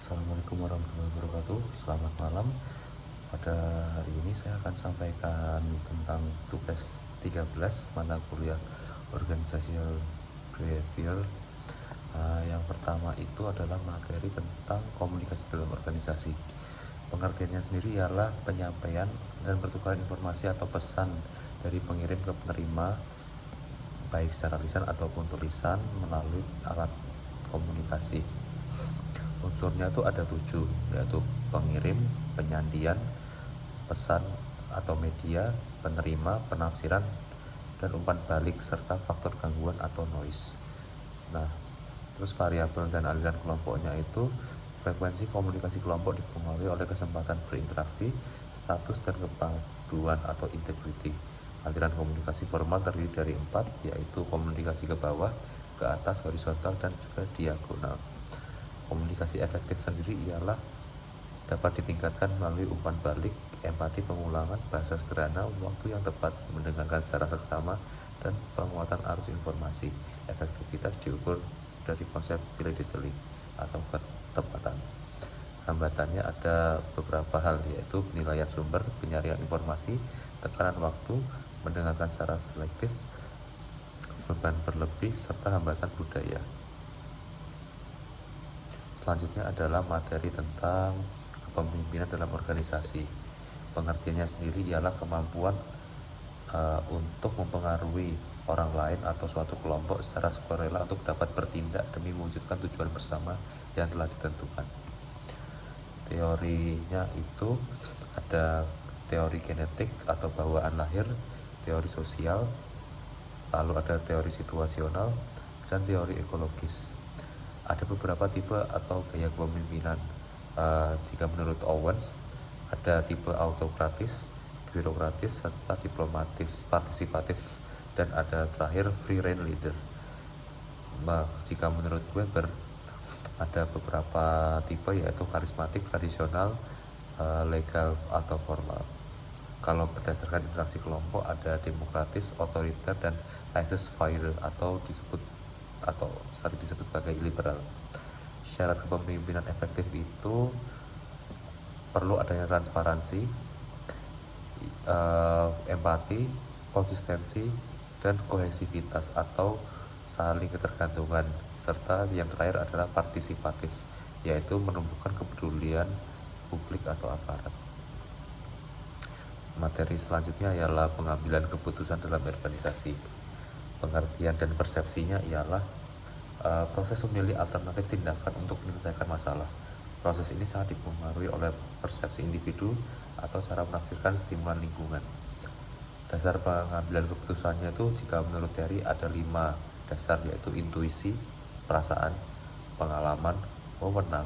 Assalamualaikum warahmatullahi wabarakatuh. Selamat malam. Pada hari ini saya akan sampaikan tentang tugas 13 mata kuliah Organizational Behavior. Yang pertama itu adalah materi tentang komunikasi dalam organisasi. Pengertiannya sendiri ialah penyampaian dan pertukaran informasi atau pesan dari pengirim ke penerima, baik secara lisan ataupun tulisan melalui alat komunikasi. Unsurnya itu ada 7, yaitu pengirim, penyandian, pesan atau media, penerima, penafsiran, dan umpan balik, serta faktor gangguan atau noise. Nah, terus variabel dan aliran kelompoknya itu frekuensi komunikasi kelompok dipengaruhi oleh kesempatan berinteraksi, status, dan kepaduan atau integrity. Aliran komunikasi formal terdiri dari 4, yaitu komunikasi ke bawah, ke atas, horizontal, dan juga diagonal. Komunikasi efektif sendiri ialah dapat ditingkatkan melalui umpan balik, empati, pengulangan, bahasa sederhana, waktu yang tepat, mendengarkan secara seksama, dan penguatan arus informasi. Efektivitas diukur dari konsep validity atau ketepatan. Hambatannya ada beberapa hal, yaitu penilaian sumber, penyaringan informasi, tekanan waktu, mendengarkan secara selektif, beban berlebih, serta hambatan budaya. Selanjutnya adalah materi tentang kepemimpinan dalam organisasi. Pengertiannya sendiri ialah kemampuan untuk mempengaruhi orang lain atau suatu kelompok secara sukarela untuk dapat bertindak demi mewujudkan tujuan bersama yang telah ditentukan. Teorinya itu ada teori genetik atau bawaan lahir, teori sosial, lalu ada teori situasional, dan teori ekologis. Ada beberapa tipe atau gaya kepemimpinan. Jika menurut Owens, ada tipe autokratis, birokratis, serta diplomatis, partisipatif, dan ada terakhir free reign leader. Jika menurut Weber, ada beberapa tipe, yaitu karismatik, tradisional, legal, atau formal. Kalau berdasarkan interaksi kelompok, ada demokratis, otoriter, dan laissez-faire atau sering disebut sebagai liberal. Syarat kepemimpinan efektif itu perlu adanya transparansi, empati, konsistensi, dan kohesivitas atau saling ketergantungan, serta yang terakhir adalah partisipatif, yaitu menumbuhkan kepedulian publik atau aparat. Materi selanjutnya ialah pengambilan keputusan dalam organisasi. Pengertian dan persepsinya ialah proses memilih alternatif tindakan untuk menyelesaikan masalah. Proses ini sangat dipengaruhi oleh persepsi individu atau cara menafsirkan stimulan lingkungan. Dasar pengambilan keputusannya itu, jika menurut teori ada 5 dasar, yaitu intuisi, perasaan, pengalaman, wewenang,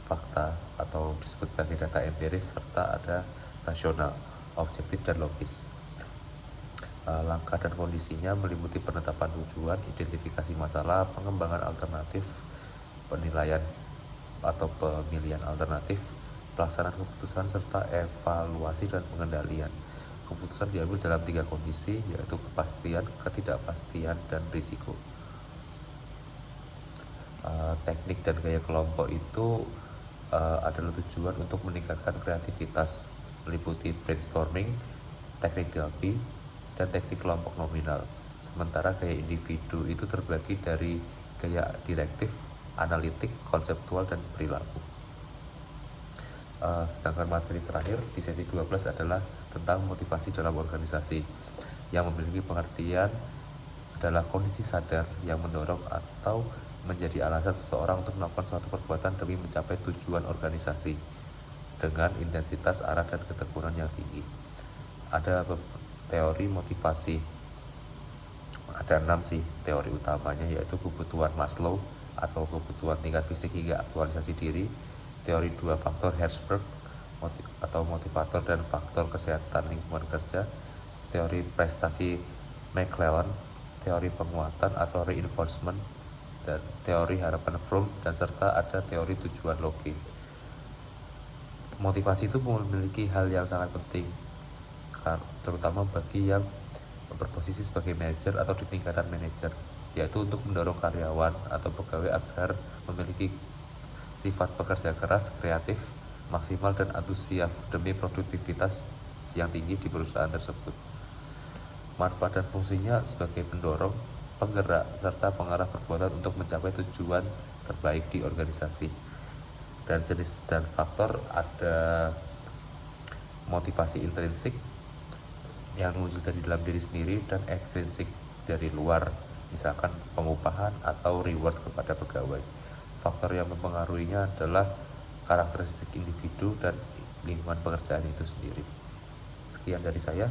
fakta atau disebut sebagai data empiris, serta ada rasional, objektif, dan logis. Langkah dan kondisinya meliputi penetapan tujuan, identifikasi masalah, pengembangan alternatif, penilaian atau pemilihan alternatif, pelaksanaan keputusan, serta evaluasi dan pengendalian. Keputusan diambil dalam 3 kondisi, yaitu kepastian, ketidakpastian, dan risiko. Teknik dan gaya kelompok itu adalah tujuan untuk meningkatkan kreativitas, meliputi brainstorming, teknik Delphi, dan teknik kelompok nominal. Sementara gaya individu itu terbagi dari gaya direktif, analitik, konseptual, dan perilaku. Sedangkan materi terakhir di sesi 12 adalah tentang motivasi dalam organisasi, yang memiliki pengertian adalah kondisi sadar yang mendorong atau menjadi alasan seseorang untuk melakukan suatu perbuatan demi mencapai tujuan organisasi dengan intensitas, arah, dan ketekunan yang tinggi. Ada teori motivasi, ada 6 sih teori utamanya, yaitu kebutuhan Maslow atau kebutuhan tingkat fisik hingga aktualisasi diri, teori 2 faktor Herzberg atau motivator dan faktor kesehatan lingkungan kerja, teori prestasi McClellan, teori penguatan atau reinforcement, dan teori harapan Fromm, dan serta ada teori tujuan logi. Motivasi itu memiliki hal yang sangat penting, terutama bagi yang berposisi sebagai manajer atau di tingkatan manajer, yaitu untuk mendorong karyawan atau pegawai agar memiliki sifat pekerja keras, kreatif, maksimal, dan antusias demi produktivitas yang tinggi di perusahaan tersebut. Manfaat dan fungsinya sebagai pendorong, penggerak, serta pengarah perbuatan untuk mencapai tujuan terbaik di organisasi. Dan jenis dan faktor ada motivasi intrinsik yang muncul dari dalam diri sendiri dan ekstrinsik dari luar, misalkan pengupahan atau reward kepada pegawai. Faktor yang mempengaruhinya adalah karakteristik individu dan lingkungan pekerjaan itu sendiri. Sekian dari saya.